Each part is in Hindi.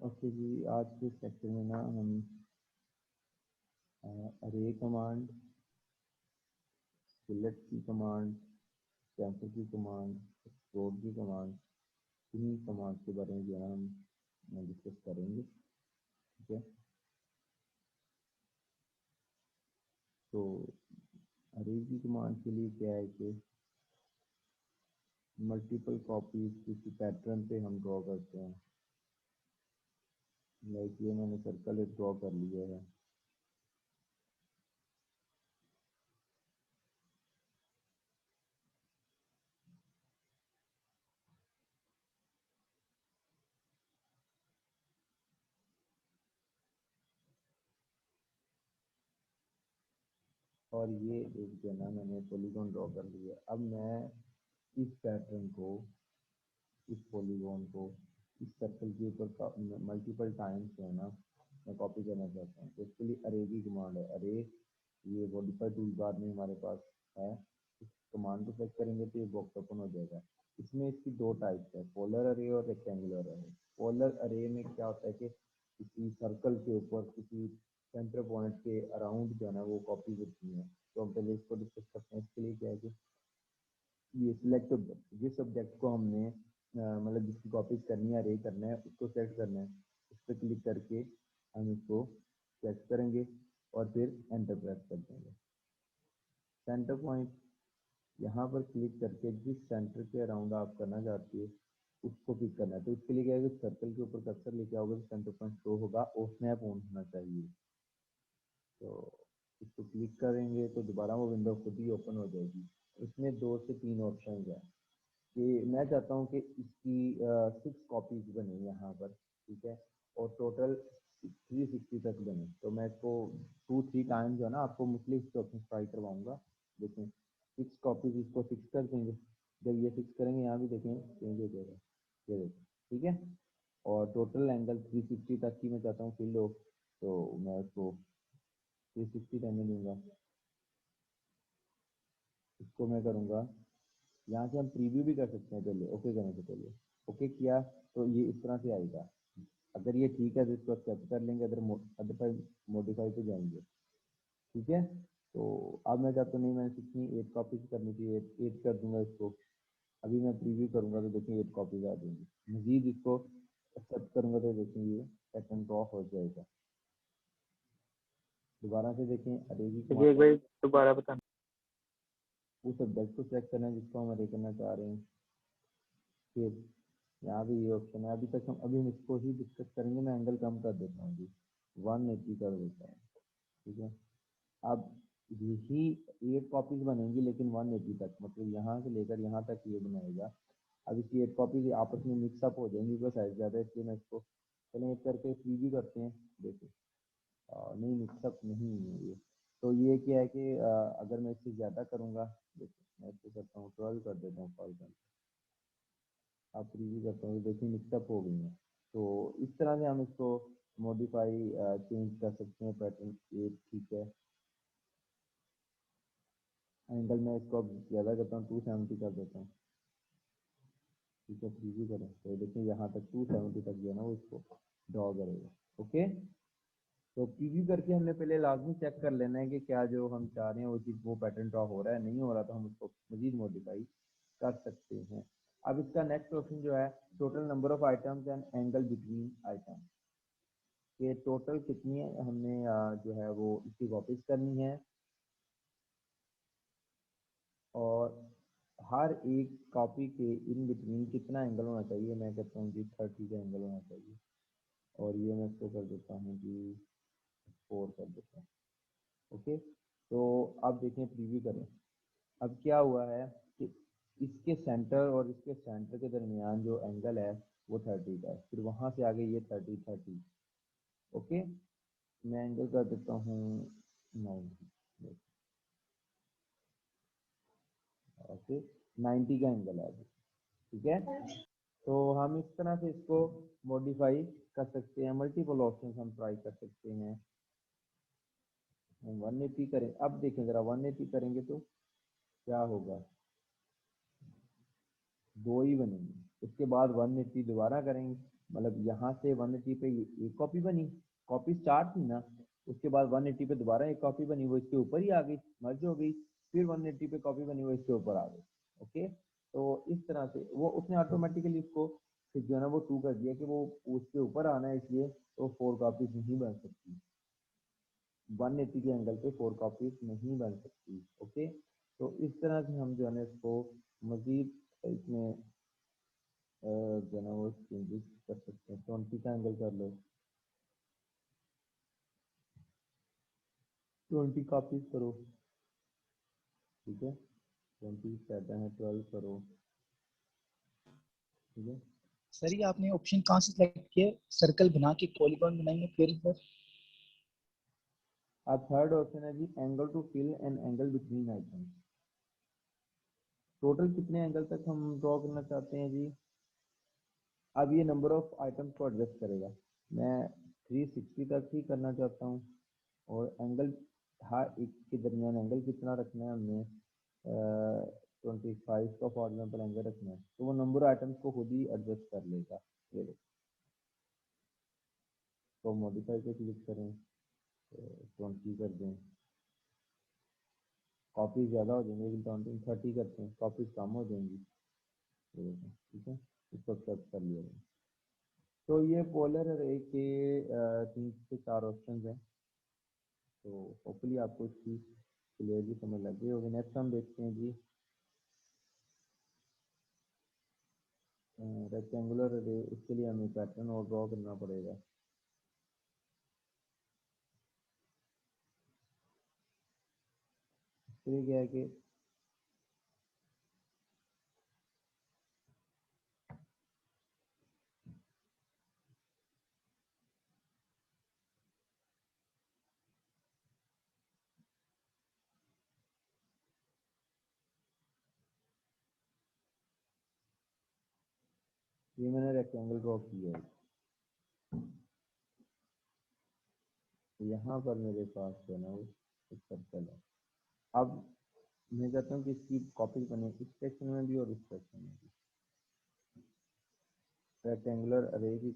ओके जी, आज के इस लेक्चर में ना हम अरे कमांड, सिलेक्ट की कमांड, कैंसिल की कमांड, एक्सप्लोर की कमांड, इन कमांड के बारे में जो है हम डिस्कस करेंगे। ठीक है, तो अरे की कमांड के लिए क्या है कि मल्टीपल कॉपीज किसी पैटर्न पे हम ड्रॉ करते हैं। लाइक ये मैंने सर्कल एक ड्रॉ कर लिया है। और ये एक जो है ना मैंने पॉलीगॉन ड्रॉ कर लिया। अब मैं इस पैटर्न को, इस पॉलीगॉन को इस सर्कल के ऊपर मल्टीपल टाइम्स जो है ना मैं कॉपी करना चाहता हूँ। तो इसके लिए अरे की कमांड है। अरे ये मॉडिफाई टूल बार में हमारे पास है। इस कमांड को सेलेक्ट करेंगे तो ये बॉक्स ओपन हो जाएगा। इसमें इसकी दो टाइप्स है, पोलर अरे और रेक्टेंगुलर अरे। पोलर अरे में क्या होता है कि किसी सर्कल के ऊपर किसी सेंटर पॉइंट के अराउंड जो है ना वो कॉपी होती है। तो हम पहले इसको डिस्कस करते हैं। इसके लिए क्या है कि ये सिलेक्ट ऑब्जेक्ट, जिस ऑब्जेक्ट को हमने मतलब जिसकी कॉपीज करनी है, अरे करना है, उसको सेलेक्ट करना है। उस पर क्लिक करके हम इसको सेलेक्ट करेंगे और फिर एंटर प्रेस कर देंगे। सेंटर पॉइंट यहाँ पर क्लिक करके जिस सेंटर के अराउंड आप करना चाहती है उसको पिक करना है। तो इसके लिए क्या है कि सर्कल के ऊपर कर्सर लेके आओगे तो सेंटर पॉइंट शो होगा और स्नैप ऑन होना चाहिए। तो इसको क्लिक करेंगे तो दोबारा वो विंडो खुद ही ओपन हो जाएगी। इसमें 2 से 3 ऑप्शन है कि मैं चाहता हूँ कि इसकी 6 कॉपीज बने यहाँ पर। ठीक है, और टोटल 360 तक बने। तो मैं इसको 2-3 टाइम जो है ना आपको मुख्तलिफ ऑप्शन ट्राई करवाऊंगा। देखें 6 कॉपीज, इसको 6 कर देंगे। जब ये 6 करेंगे यहाँ भी देखें चेंज हो जाएगा, ये देखें। ठीक है, और टोटल एंगल 360 तक की मैं चाहता हूँ फिल हो, तो मैं उसको 360 रहने दूंगा। इसको मैं करूँगा, यहाँ से हम प्रीव्यू भी कर सकते हैं पहले, ओके करने से पहले। ओके किया तो ये इस तरह से आएगा। अगर ये ठीक है तो इसको एक्सेप्ट कर लेंगे, अदरवाइज मॉडिफाई पे जाएंगे। ठीक है, तो अब मैं चाहता नहीं, मैंने कितनी 8 कॉपीज करनी थी, 8 कर दूंगा इसको। अभी मैं प्रीव्यू करूंगा तो देखिए 8 कॉपीज आ जाएंगी। मजीद इसको एक्सेप्ट करूंगा तो देखें ये पैटर्न ड्रॉ हो जाएगा। दोबारा से देखें अरे की जी भाई दोबारा बताना। उस सब्जेक्ट को चेक करना है जिसको हम अरे करना चाह रहे हैं। फिर यहाँ भी ये ऑप्शन है। अभी हम इसको ही डिस्कस करेंगे। मैं एंगल कम कर देता हूँ जी, 180 कर देता हूँ। ठीक है, अब यही 8 कॉपीज बनेंगी लेकिन 180 तक, मतलब यहाँ से लेकर यहाँ तक ये बनाएगा। अब इसकी 8 कॉपीज आपस में मिक्सअप हो जाएंगी क्योंकि साइज ज़्यादा है, इसलिए मैं इसको चलें एक करके प्रीव्यू करते हैं। देखिए नहीं, मिक्सअप नहीं है ये। तो ये क्या है कि अगर मैं इससे ज़्यादा करूँगा, देखिए मैं इसको करता हूँ 12 कर देता हूँ कॉल कर, आप प्रीव्यू करते हैं, देखिए मिक्सअप हो गई है। तो इस तरह से हम इसको मॉडिफाई चेंज कर सकते हैं पैटर्न ये। ठीक है, एंगल मैं इसको अब ज़्यादा करता हूँ, 270 कर देता हूँ। ठीक है, प्रीव्यू करें तो देखिए यहाँ तक 270 तक जो है ना वो इसको ड्रॉ करेगा। ओके, तो प्रीव्यू करके हमने पहले लाजमी चेक कर लेना है कि क्या जो हम चाह रहे हैं वो चीज़, वो पैटर्न ड्रॉ हो रहा है। नहीं हो रहा तो हम उसको मजीद मॉडिफाई कर सकते हैं। अब इसका नेक्स्ट ऑप्शन जो है, total number of items and angle between item, ये टोटल कितनी है हमने जो है वो इसकी कॉपीज करनी है, और हर एक कॉपी के इन बिटवीन कितना एंगल होना चाहिए। मैं कहता हूँ जी 30 का एंगल होना चाहिए, और ये मैं इसको कर देता हूँ जी 4 कर देता हूँ। ओके, तो अब देखें प्रीव्यू करें। अब क्या हुआ है कि इसके सेंटर और इसके सेंटर के दरमियान जो एंगल है वो 30 का है, फिर वहाँ से आगे ये 30। ओके, मैं एंगल कर देता हूँ 90। ओके, 90 का एंगल है। ठीक है, तो हम इस तरह से इसको मॉडिफाई कर सकते हैं। मल्टीपल ऑप्शन हम ट्राई कर सकते हैं। हम 180 करें, अब देखें ज़रा 180 करेंगे तो क्या होगा, 2 ही बनेंगे। उसके बाद 180 दोबारा करेंगे मतलब यहाँ से 180 पे एक कॉपी बनी, कॉपी स्टार्ट थी ना, उसके बाद 180 पे दोबारा एक कॉपी बनी, वो इसके ऊपर ही आ गई, मर्ज हो गई, फिर 180 पे कॉपी बनी, वो इसके ऊपर आ गई। ओके, तो इस तरह से वो उसने ऑटोमेटिकली उसको फिर जो है ना वो टू कर दिया कि वो उसके ऊपर आना है, इसलिए तो 4 कॉपीज नहीं बन सकती, 180 के एंगल पे 4 कॉपीज नहीं बन सकती। ओके, तो इस तरह से हम जो है ना इसको मजीद इसमें जो है ना वो चेंजेस कर सकते हैं। 20 का एंगल कर लो, 20 कॉपीज करो, ठीक है, 20 7 है, 12 करो, ठीक है। सर ये आपने ऑप्शन कहाँ से सेलेक्ट किया? सर्कल बना के पॉलीगॉन बनाएंगे फिर सर? अब थर्ड ऑप्शन है जी, angle to fill an angle between items. Total कितने एंगल तक हम ड्रॉ करना चाहते हैं जी? अब ये नंबर ऑफ आइटम्स को एडजस्ट करेगा। मैं 360 तक ही करना चाहता हूँ, और एंगल हर एक के दरमियान एंगल कितना रखना है हमने, 25 का फॉर एग्जाम्पल एंगल रखना है, तो वो नंबर आइटम्स को खुद ही एडजस्ट कर लेगा। ये देखो, तो मॉडिफाई पे क्लिक करें, 20 कर दें, कॉपी ज़्यादा हो जाएंगे, लेकिन 30 करते हैं, कॉपीज कम हो जाएंगी। ये देखो, ठीक है, इसको एक्सेप्ट कर लिया जाए। तो ये पोलर अरे के 3 से 4 ऑप्शन हैं। तो होपफुली आपको इसकी क्लियरली समझ लग गई होगी। नेक्स्ट हम देखते हैं जी, रेक्टेंगुलर अरे, उसके लिए हमें पैटर्न और ड्रॉ करना पड़ेगा। इसके लिए क्या है कि ये मैंने रेक्टेंगल ड्रॉ किया है, तो यहाँ पर मेरे पास जो है ना वो एक सर्कल है। अब मैं चाहता हूँ कि इसकी कॉपी बने इस सेक्शन में भी और इस सेक्शन में भी। रेक्टेंगुलर अरे की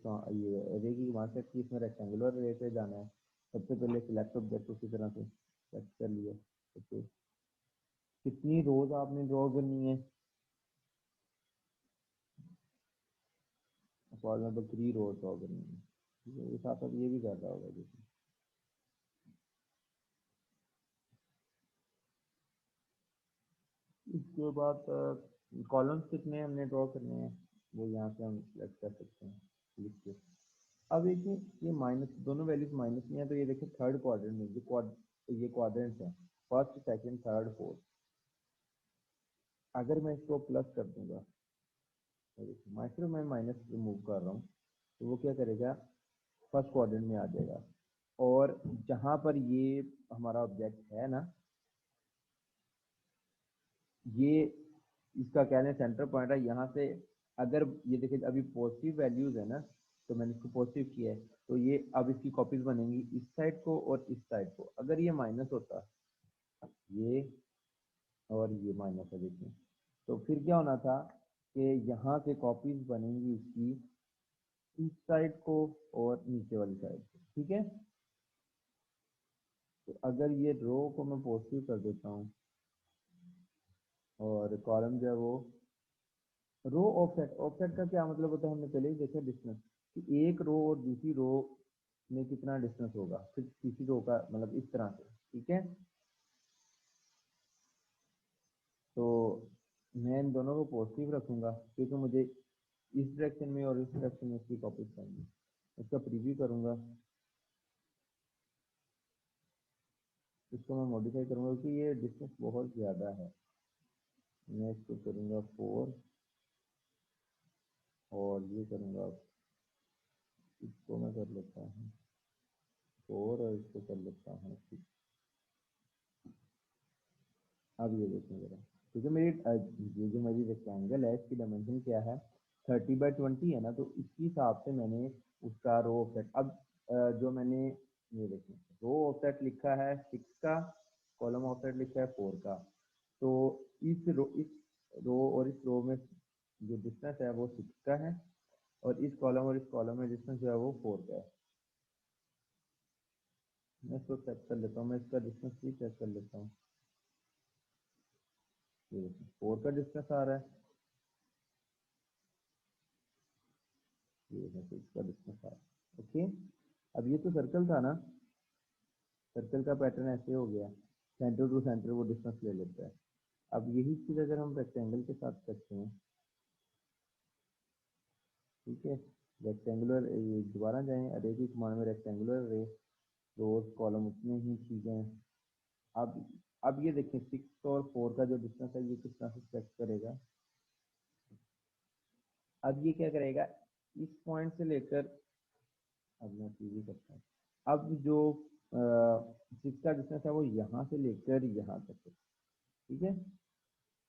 ये अरे की वहाँ से इसमें रेक्टेंगुलर अरे पे जाना है। सबसे पहले सिलेक्ट ऑब्जेक्ट उसी तरह से सेलेक्ट कर लिया। ओके, कितनी रोज आपने ड्रॉ करनी है? फॉर एग्जाम्पल 3 रोज ड्रॉ करनी है, ठीक है, ये साथ साथ ये भी कर रहा होगा जैसे। इसके बाद कॉलम्स कितने हमने ड्रॉ करने हैं, वो यहाँ से हम सेलेक्ट कर सकते हैं, लिख के। अब देखिए, ये माइनस दोनों वैल्यूज माइनस में है, तो ये देखिए थर्ड क्वाड्रेंट में ये क्वाड्रेंट है, फर्स्ट सेकंड थर्ड फोर्थ। अगर मैं इसको प्लस कर दूंगा, माइक्रो में माइनस रिमूव कर रहा हूँ, तो वो क्या करेगा, फर्स्ट क्वाड्रेंट में आ जाएगा। और जहाँ पर ये हमारा ऑब्जेक्ट है ना, ये इसका क्या है सेंटर पॉइंट है, यहाँ से अगर ये देखिए अभी पॉजिटिव वैल्यूज है ना, तो मैंने इसको पॉजिटिव किया है, तो ये अब इसकी कॉपीज बनेंगी इस साइड को और इस साइड को। अगर ये माइनस होता, ये और ये माइनस है देखिए, तो फिर क्या होना था कि यहाँ से कॉपीज बनेंगी इसकी इस साइड को और नीचे वाली साइड को, ठीक है। तो अगर ये रो को मैं पॉजिटिव कर देता हूँ और कॉलम जो है वो रो ऑफसेट, ऑफसेट का क्या मतलब होता है, हमने पहले ही देखा डिस्टेंस, कि एक रो और दूसरी रो में कितना डिस्टेंस होगा, फिर तीसरी रो का मतलब इस तरह से, ठीक है। तो मैं इन दोनों को पॉजिटिव रखूंगा क्योंकि मुझे इस डायरेक्शन में और इस डायरेक्शन में इसकी कॉपी चाहिए। इसका प्रीव्यू करूंगा, इसको मैं मॉडिफाई करूंगा क्योंकि ये डिस्टेंस बहुत ज़्यादा है। मैं इसको करूंगा 4 और ये करूंगा, इसको मैं कर लेता हूँ 4 और इसको कर लेता हूँ 6। अब ये देखें जरा, क्योंकि मेरी ये जो मेरी रेक्टेंगल है इसकी डायमेंशन क्या है, 30/20 है ना, तो इसी हिसाब से मैंने उसका रो ऑफसेट अब जो मैंने ये देखें रो ऑफसेट लिखा है 6 का, कॉलम ऑफसेट लिखा है 4 का। तो इस रो और इस रो में जो डिस्टेंस है वो 6 का है, और इस कॉलम में डिस्टेंस जो है वो 4 का है। मैं इसको चेक कर लेता हूँ, मैं इसका डिस्टेंस भी चेक कर लेता हूँ। ये 4 का डिस्टेंस आ रहा है, ये इसका डिस्टेंस आ रहा है। ओके, अब ये तो सर्कल था ना, सर्कल का पैटर्न ऐसे हो गया, सेंटर टू सेंटर वो डिस्टेंस ले लेता है। अब यही चीज़ अगर हम रेक्टेंगल के साथ करते हैं, ठीक है, रेक्टेंगुलर, दोबारा जाएं अरे की कमांड में, रेक्टेंगुलर अरे, रोज कॉलम उतने ही ठीक है। अब ये देखें 6 और 4 का जो डिस्टेंस है ये किस तरह से चेक करेगा। अब ये क्या करेगा, इस पॉइंट से लेकर, अब मैं सीधी करता हूँ, अब जो 6 का डिस्टेंस है वो यहाँ से लेकर यहाँ तक है, ठीक है,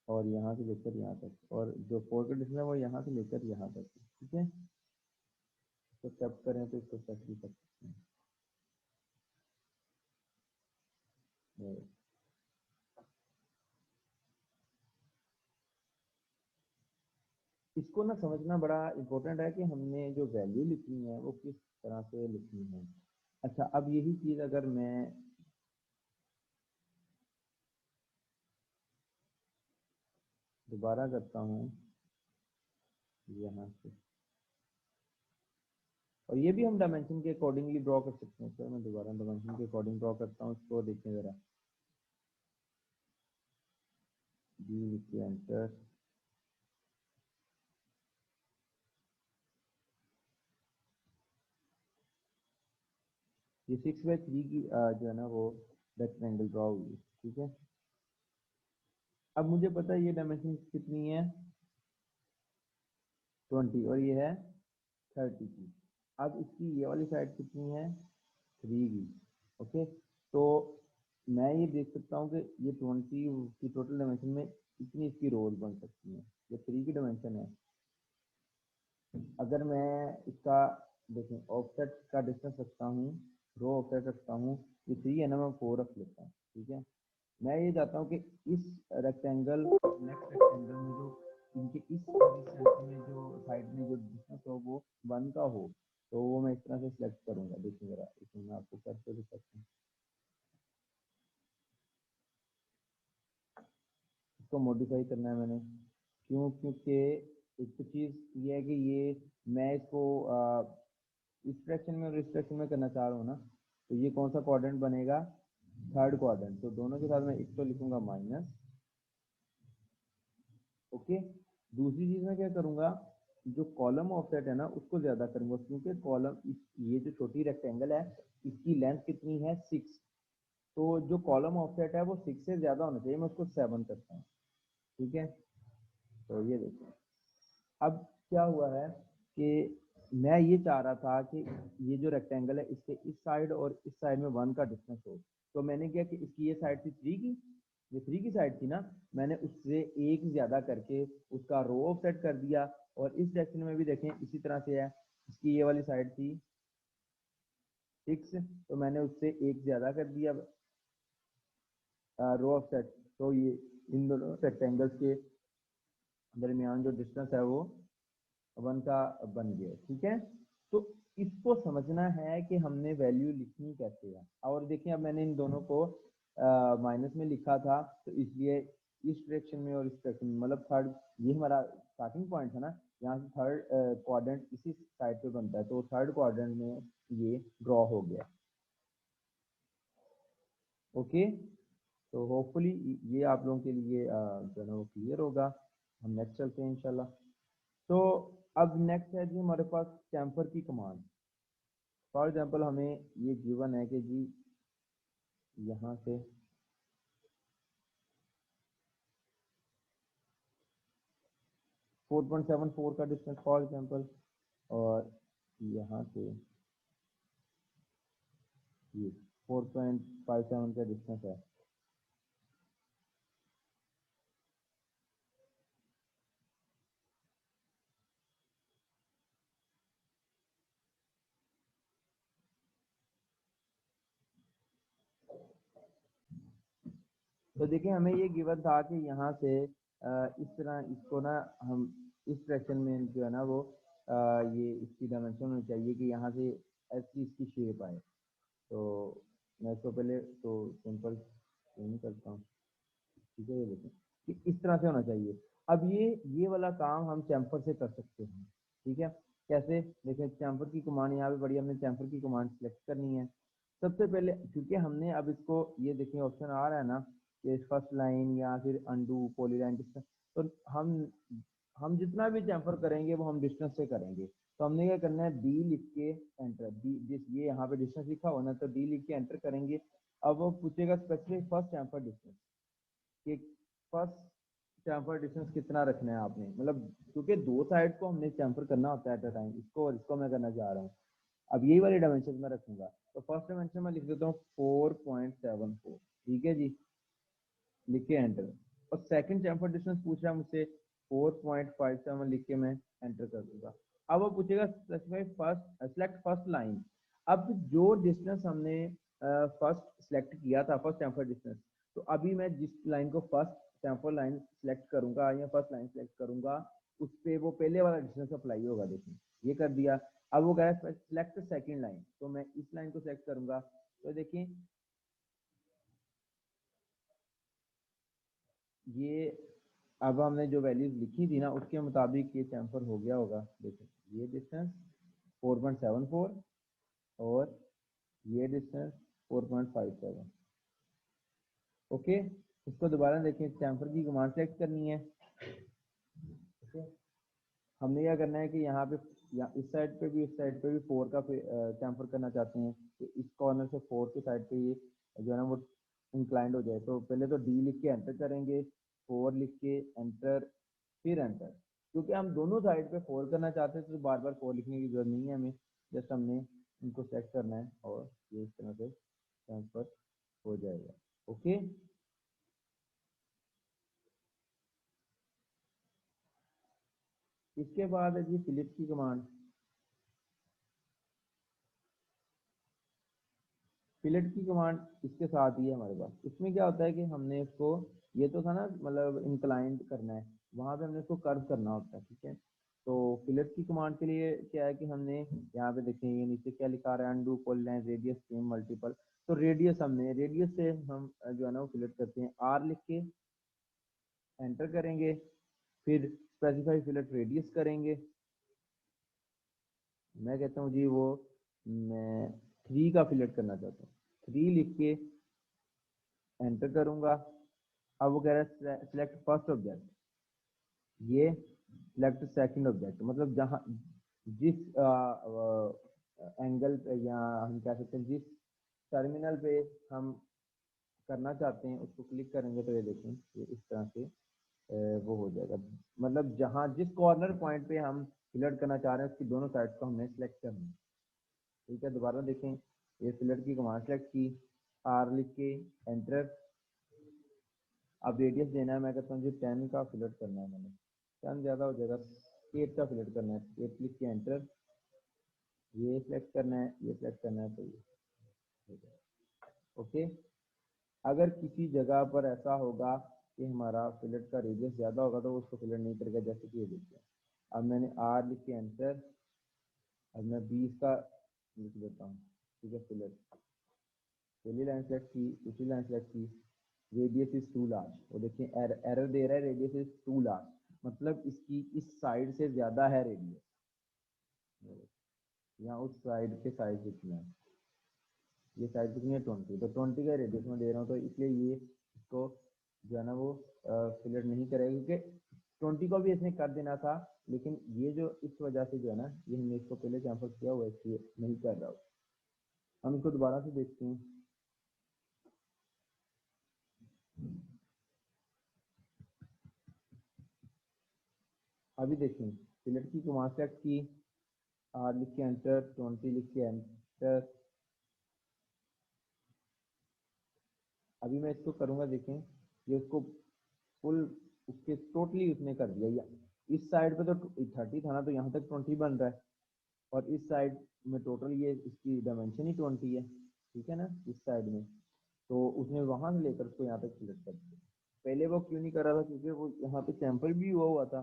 और यहाँ से लेकर यहाँ तक, और जो 4 का डिस्टेंस है वो यहाँ से लेकर यहाँ तक है, ठीक है। तो चेक करें तो इसको चेक भी कर सकते हैं। इसको ना समझना बड़ा इम्पोर्टेंट है कि हमने जो वैल्यू लिखनी है वो किस तरह से लिखनी है। अच्छा, अब यही चीज़ अगर मैं दोबारा करता हूँ यहाँ से, और ये भी हम डायमेंशन के अकॉर्डिंगली ड्रॉ कर सकते हैं। सर मैं दोबारा डायमेंशन के अकॉर्डिंग ड्रॉ करता हूँ, इसको देखें ज़रा, एंटर, ये 6/3 की जो है ना वो रेक्टेंगल ड्रॉ हुई, ठीक है। अब मुझे पता है ये डायमेंशन कितनी है, 20, और ये है 30 की। अब इसकी ये वाली साइड कितनी है, 3 की। ओके, तो मैं ये देख सकता हूँ कि ये 20 की टोटल डायमेंशन में इतनी इसकी रोज बन सकती हैं, ये 3 की डायमेंशन है। अगर मैं इसका देखें ऑफसेट का डिस्टेंस रखता हूँ, रो ऑफसेट रखता हूँ, ये 3 है ना, मैं 4 रख लेता हूँ, ठीक है। मैं ये चाहता हूँ कि इस रेक्टेंगल नेक्स्ट रेक्टेंगल में जो इनके इस सेंटर में जो साइड में जो डिस्टेंस हो वो 1 का हो, तो वो मैं इस तरह से सिलेक्ट करूंगा। देखिए जरा, इसमें मैं आपको करके दिखाता हूँ। इसको मॉडिफाई करना है मैंने, क्यों, क्योंकि एक तो चीज़ ये है कि ये मैं इसको इस डायरेक्शन में और इस डायरेक्शन में करना चाह रहा हूँ ना, तो ये कौन सा क्वाड्रेंट बनेगा, थर्ड क्वाड्रेंट। तो दोनों के साथ मैं इसको लिखूंगा माइनस। ओके, दूसरी चीज़ मैं क्या करूँगा, जो कॉलम ऑफसेट है ना उसको ज़्यादा करूँगा, क्योंकि कॉलम ये जो छोटी रेक्टेंगल है इसकी लेंथ कितनी है, 6, तो जो कॉलम ऑफसेट है वो 6 से ज़्यादा होना चाहिए, मैं उसको 7 करता हूँ, ठीक है। तो ये देखो, अब क्या हुआ है कि मैं ये चाह रहा था कि ये जो रेक्टेंगल है इसके इस साइड और इस साइड में 1 का डिस्टेंस हो, तो मैंने क्या कि इसकी ये साइड थी 3 की, ये 3 की साइड थी ना, मैंने उससे एक ज्यादा करके उसका रो ऑफ सेट कर दिया। और इस डायरेक्शन में भी देखें इसी तरह से है, इसकी ये वाली साइड थी 6, तो मैंने उससे एक ज्यादा कर दिया रो ऑफ सेट, तो ये इन दोनों रेक्टेंगल्स के दरमियान जो डिस्टेंस है वो 1 का बन गया, ठीक है। तो इसको समझना है कि हमने वैल्यू लिखनी कैसे है। और देखिए अब मैंने इन दोनों को माइनस में लिखा था, तो इसलिए इस डायरेक्शन में और इस डायरेक्शन में, मतलब थर्ड, ये हमारा स्टार्टिंग पॉइंट है ना, यहाँ से थर्ड क्वाड्रेंट इसी साइड पे बनता है, तो थर्ड क्वाड्रेंट में ये ड्रॉ हो गया। ओके, तो होपफुली ये आप लोगों के लिए जो है ना वो क्लियर होगा। हम नेक्स्ट चलते हैं इंशाल्लाह। तो अब नेक्स्ट है जी हमारे पास चैम्फर की कमांड। फॉर एग्जांपल हमें ये गिवन है कि जी यहाँ से 4.74 का डिस्टेंस फॉर एग्जांपल, और यहाँ से ये 4.57 का डिस्टेंस है। तो देखिए हमें ये गिवन था कि यहाँ से इस तरह इसको ना हम इस डायरेक्शन में जो है ना वो ये इसकी डायमेंशन होनी चाहिए कि यहाँ से ऐसी इसकी शेप आए। तो मैं इसको पहले तो सिंपल नहीं करता हूँ, ठीक है। ये देखें कि इस तरह से होना चाहिए। अब ये वाला काम हम चैम्फर से कर सकते हैं, ठीक है। कैसे? देखें, चैम्फर की कमांड यहाँ पे बड़ी, हमने चैम्फर की कमांड सेलेक्ट करनी है। सबसे पहले क्योंकि हमने अब इसको, ये देखें ऑप्शन आ रहा है ना, कि फर्स्ट लाइन या फिर अंडू पॉलीलाइन डिस्टेंस, तो हम जितना भी चैम्फर करेंगे वो हम डिस्टेंस से करेंगे। तो हमने क्या करना है, डी लिख के एंटर, ये यहाँ पे डिस्टेंस लिखा हुआ ना, तो डी लिख के एंटर करेंगे। अब वो पूछेगा स्पेसिफिक फर्स्ट चैम्फर डिस्टेंस, कि फर्स्ट चैम्फर डिस्टेंस कितना रखना है आपने, मतलब क्योंकि दो साइड को हमने चैम्फर करना होता है एट अ टाइम, इसको और इसको मैं करना चाह रहा हूँ। अब यही वाले डायमेंशन में रखूंगा, तो फर्स्ट डायमेंशन में लिख देता हूँ 4.74, ठीक है जी, लिख के एंटर। और सेकंड चैम्फर डिस्टेंस पूछ रहा है मुझसे 4.57, लिख के मैं एंटर कर दूंगा। अब वो पूछेगा specify first, select first line. अब जो डिस्टेंस हमने फर्स्ट सेलेक्ट किया था, फर्स्ट चैम्फर डिस्टेंस, तो अभी मैं जिस लाइन को फर्स्ट चैम्फर लाइन सेलेक्ट करूंगा या फर्स्ट लाइन सेलेक्ट करूंगा, उस पे वो पहले वाला डिस्टेंस अप्लाई होगा। देखिए ये कर दिया। अब वो कह रहा है सेलेक्ट सेकंड लाइन, तो मैं इस लाइन को सेलेक्ट करूंगा। तो देखिए ये अब हमने जो वैल्यूज लिखी थी ना, उसके मुताबिक ये चैम्फर हो गया होगा। देखिए ये डिस्टेंस 4.74 और ये डिस्टेंस 4.57। ओके, इसको दोबारा देखें, चैम्फर की कमांड सेलेक्ट करनी है। ओके, हमने क्या करना है कि यहाँ पे इस साइड पे भी, इस साइड पे भी 4 का चैम्फर करना चाहते हैं, तो इस कॉर्नर से 4 के साइड पे ये जो है ना वो इंक्लाइंड हो जाए। तो पहले तो डी लिख के एंटर करेंगे, 4 लिख के एंटर, फिर एंटर। क्योंकि हम दोनों साइड पे 4 करना चाहते हैं, तो बार बार 4 लिखने की जरूरत नहीं है हमें, जस्ट हमने इनको सेलेक्ट करना है और ये इस तरह से ट्रांसफर हो जाएगा। ओके, इसके बाद है जी फिलिप की कमांड। फिलेट की कमांड इसके साथ ही है हमारे पास। इसमें क्या होता है कि हमने इसको, ये तो था ना मतलब इंक्लाइंड करना है, वहां पे हमने इसको कर्व करना होता है, ठीक है। तो फिलेट की कमांड के लिए क्या है कि हमने यहाँ पे देखेंगे नीचे क्या लिखा रहा है, undo polyline radius same multiple. तो रेडियस, हमने रेडियस से हम जो है ना वो फिलेट करते हैं, आर लिख के एंटर करेंगे, फिर स्पेसिफाई फिलेट रेडियस करेंगे। मैं कहता हूँ जी वो, मैं 3 का फिलेट करना चाहता हूँ, 3 लिख के एंटर करूंगा। अब वो कह रहा है सिलेक्ट फर्स्ट ऑब्जेक्ट, ये सिलेक्ट सेकंड ऑब्जेक्ट, मतलब जहां जिस एंगल पे या हम कह सकते हैं जिस टर्मिनल पे हम करना चाहते हैं उसको क्लिक करेंगे, तो ये देखें ये इस तरह से वो हो जाएगा। मतलब जहां जिस कॉर्नर पॉइंट पे हम फिलर करना चाह रहे हैं उसकी दोनों साइड को हमने सिलेक्ट करना है, ठीक है। दोबारा देखें, ये फिलर की कमांड सेलेक्ट की, आर लिख के एंटर। अब रेडियस देना है, मैं कहता हूँ जी 10 का फिलर करना है मैंने, 10 ज़्यादा हो जाएगा, 8 का फिलर करना है, 8 लिख के एंटर। ये सिलेक्ट करना है, ये सिलेक्ट करना है, तो ये हो जाएगा। ओके, अगर किसी जगह पर ऐसा होगा कि हमारा फिलेट का रेडियस ज़्यादा होगा तो उसको फिलर नहीं करेगा, जैसे कि ये देखिए। अब मैंने आर लिख के एंटर, अब मैं 20 का लिख देता हूँ, ठीक है। फिलर पहली लाइन सेलेक्ट की, दूसरी लाइन सेलेक्ट की, रेडियस इज टू लार्ज। वो देखिए एरर दे रहा है, रेडियस इज टू लार्ज, मतलब इसकी इस साइड से ज्यादा है रेडियस, यहाँ उस साइड के साइड कितना है, ये साइड कितनी है 20, तो 20 का रेडियस में दे रहा हूँ, तो इसलिए ये इसको जो है ना वो फिलर नहीं करेगा, क्योंकि 20 को भी इसने कर देना था, लेकिन ये जो इस वजह से जो है ना, ये हमने इसको पहले कैंसिल किया हुआ है, इसलिए नहीं कर रहा। हम इसको दोबारा से देखते हैं। अभी देखें, सिलेक्ट की कमांड सेलेक्ट की, आर लिख के एंटर, 20 लिख के एंटर। अभी मैं इसको करूंगा, देखें ये उसको फुल उसके टोटली उसने कर दिया। या इस साइड पे तो 30 था ना, तो यहाँ तक 20 बन रहा है, और इस साइड में टोटल ये इसकी डायमेंशन ही 20 है, ठीक है ना, इस साइड में। तो उसने वहां से लेकर उसको यहाँ तक सिलेक्ट कर दिया। पहले वो क्यों नहीं कर रहा था, क्योंकि वो यहाँ पे सैंपल भी हुआ था।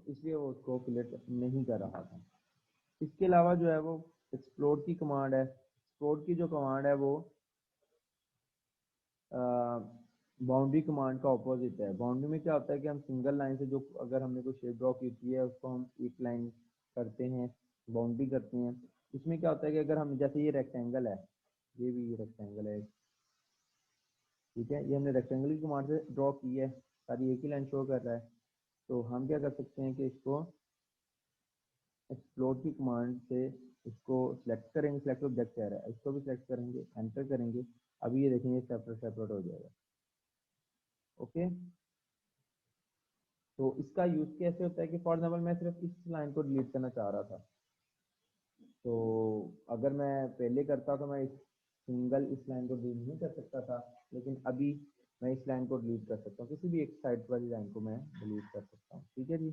तो इसलिए वो उसको क्लियर नहीं कर रहा था। इसके अलावा जो है वो एक्सप्लोर की कमांड है। एक्सप्लोर की जो कमांड है वो बाउंड्री कमांड का ऑपोजिट है। बाउंड्री में क्या होता है कि हम सिंगल लाइन से जो अगर हमने कोई शेप ड्रॉ की होती है उसको हम एक लाइन करते हैं, बाउंड्री करते हैं। इसमें क्या होता है कि अगर हम जैसे ये रेक्टेंगल है, ये भी रेक्टेंगल है, ठीक है, ये हमने रेक्टेंगल की कमांड से ड्रॉ की है, सारी एक ही लाइन शो कर रहा है। तो हम क्या कर सकते हैं कि इसको एक्सप्लोर की कमांड से इसको सिलेक्ट करेंगे, सिलेक्ट ऑब्जेक्ट कह रहा है, इसको भी सिलेक्ट करेंगे, एंटर करेंगे। अभी ये देखेंगे सेपरेट सेपरेट हो जाएगा। ओके, तो इसका यूज कैसे होता है कि फॉर एग्जाम्पल मैं सिर्फ इस लाइन को डिलीट करना चाह रहा था, तो अगर मैं पहले करता तो मैं सिंगल इस लाइन को डिलीट नहीं कर सकता था, लेकिन अभी मैं इस लाइन को डिलीट कर सकता हूँ, किसी भी एक साइड वाली लाइन को मैं डिलीट कर सकता हूँ। ठीक है जी।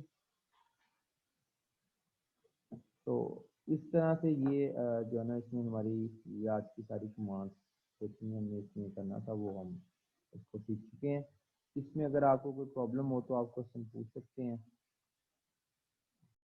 तो इस तरह से ये जो है ना, इसमें हमारी ये आज की सारी कमांड्स जितनी हमने इसमें करना था वो हम इसको सीख चुके हैं। इसमें अगर आपको कोई प्रॉब्लम हो तो आप क्वेश्चन पूछ सकते हैं।